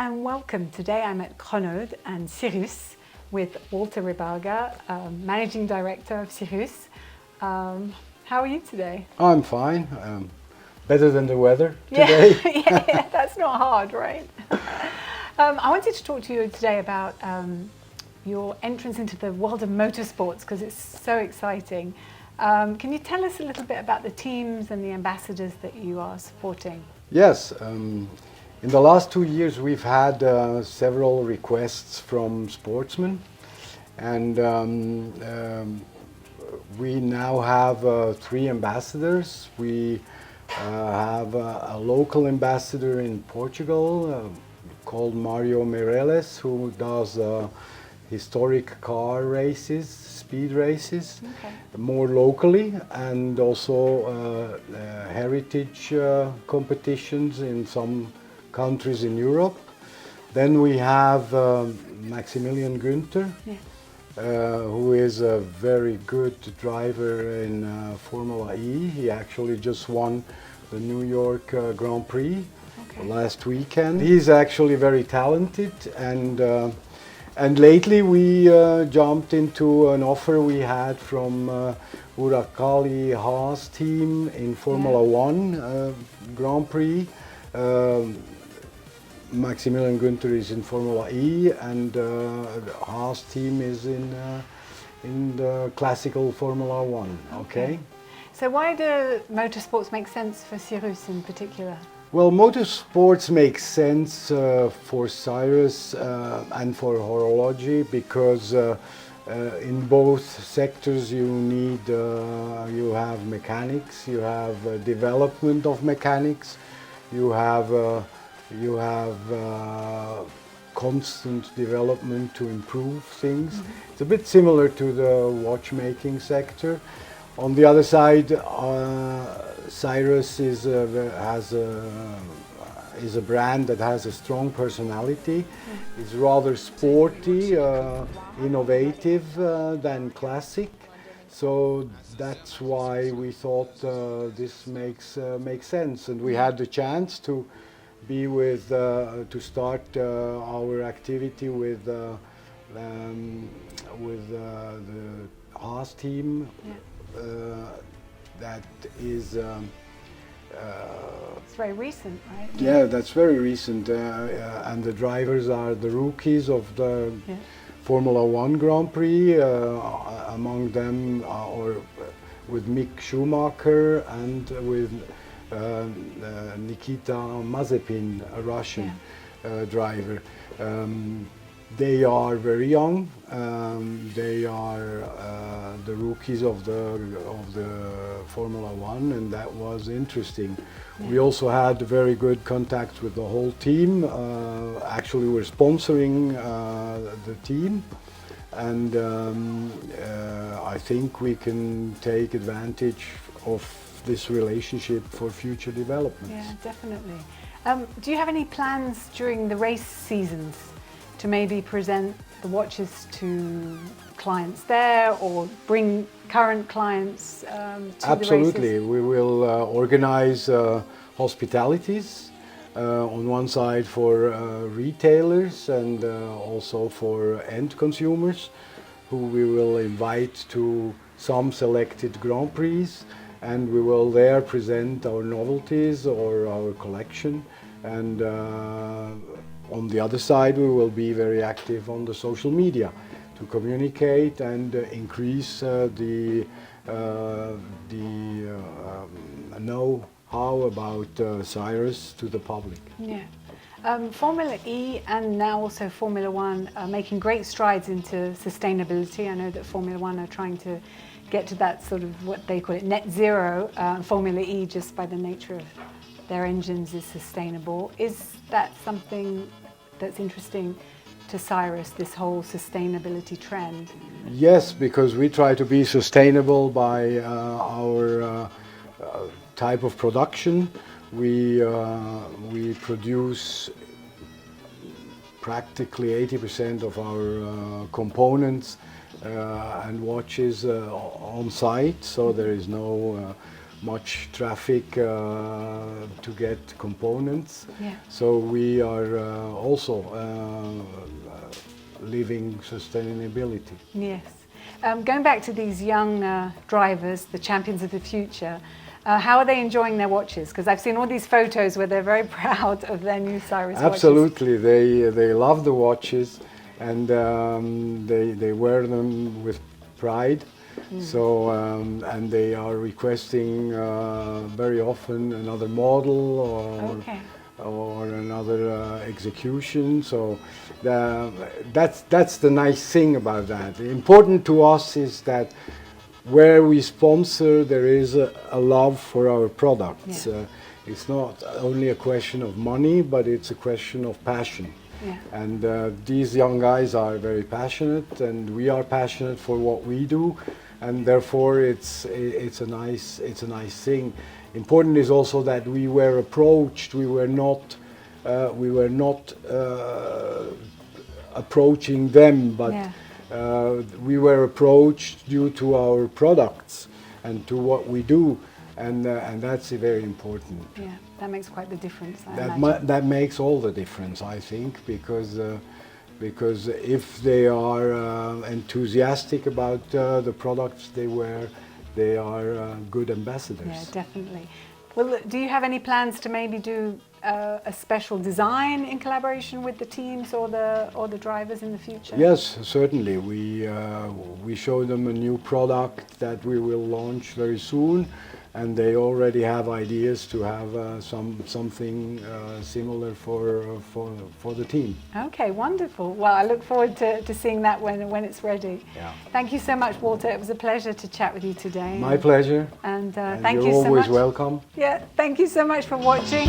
and welcome. Today I'm at Chronode and Cyrus with Walter Ribaga, Managing Director of Cyrus. How are you today? I'm fine. Better than the weather today. Yeah, that's not hard, right? I wanted to talk to you today about your entrance into the world of motorsports because it's so exciting. Can you tell us a little bit about the teams and the ambassadors that you are supporting? Yes. In the last 2 years we've had several requests from sportsmen, and we now have 3 ambassadors. We have a local ambassador in Portugal called Mario Meireles, who does historic car races, speed races, more locally, and also heritage competitions in some countries in Europe. Then we have Maximilian Günther, who is a very good driver in Formula E. He actually just won the New York Grand Prix last weekend. He's actually very talented, and lately we jumped into an offer we had from Uralkali Haas team in Formula 1 Grand Prix. Maximilian Günther is in Formula E, and the Haas team is in the classical Formula 1. Okay. So why do motorsports make sense for Cyrus in particular? Well, motorsports makes sense for Cyrus and for horology because in both sectors you have mechanics, you have development of mechanics, you have constant development to improve things. It's a bit similar to the watchmaking sector. On the other side, Cyrus is a brand that has a strong personality. It's rather sporty, innovative than classic. So that's why we thought this makes sense, and we had the chance to be with to start our activity with the Haas team. That is it's very recent, right? Yeah, that's very recent, and the drivers are the rookies of the Formula 1 Grand Prix, among them with Mick Schumacher and with Nikita Mazepin, a Russian driver. They are very young. They are the rookies of the Formula 1, and that was interesting. We also had very good contact with the whole team. Actually, we're sponsoring the team, and I think we can take advantage of this relationship for future developments. Yeah, definitely. Do you have any plans during the race seasons to maybe present the watches to clients there or bring current clients to Absolutely. the races? We will organize hospitalities on one side for retailers and also for end consumers, who we will invite to some selected Grand Prix, and we will there present our novelties or our collection. And on the other side, we will be very active on the social media to communicate and increase the know-how about Cyrus to the public. Yeah. Formula E and now also Formula 1 are making great strides into sustainability. I know that Formula 1 are trying to get to that sort of what they call it net zero. Formula E, just by the nature of their engines, is sustainable. Is that something that's interesting to Cyrus, this whole sustainability trend? Yes, because we try to be sustainable by our type of production. We produce practically 80% of our components and watches on site, so there is no much traffic to get components. Yeah. So we are also living sustainability. Yes. Going back to these young drivers, the champions of the future, how are they enjoying their watches? Because I've seen all these photos where they're very proud of their new Cyrus watches. Absolutely, they love the watches, and they wear them with pride. So and they are requesting very often another model or another execution. So that's the nice thing about that. Important to us is that where we sponsor, there is a love for our products. Yeah. It's not only a question of money, but it's a question of passion. Yeah. And these young guys are very passionate, and we are passionate for what we do, and therefore it's a nice thing. Important is also that we were approached. We were not approaching them, but Yeah. we were approached due to our products and to what we do, and that's very important. Yeah, that makes quite the difference, I imagine. That makes all the difference, I think, because if they are enthusiastic about the products they wear, they are good ambassadors. Yeah, definitely. Well, look, do you have any plans to maybe do a special design in collaboration with the teams or the drivers in the future? Yes, certainly. We show them a new product that we will launch very soon, and they already have ideas to have something similar for the team. Okay, wonderful. Well, I look forward to seeing that when it's ready. Yeah. Thank you so much, Walter. It was a pleasure to chat with you today. My pleasure. And thank you you're so always much. welcome. Yeah, thank you so much for watching.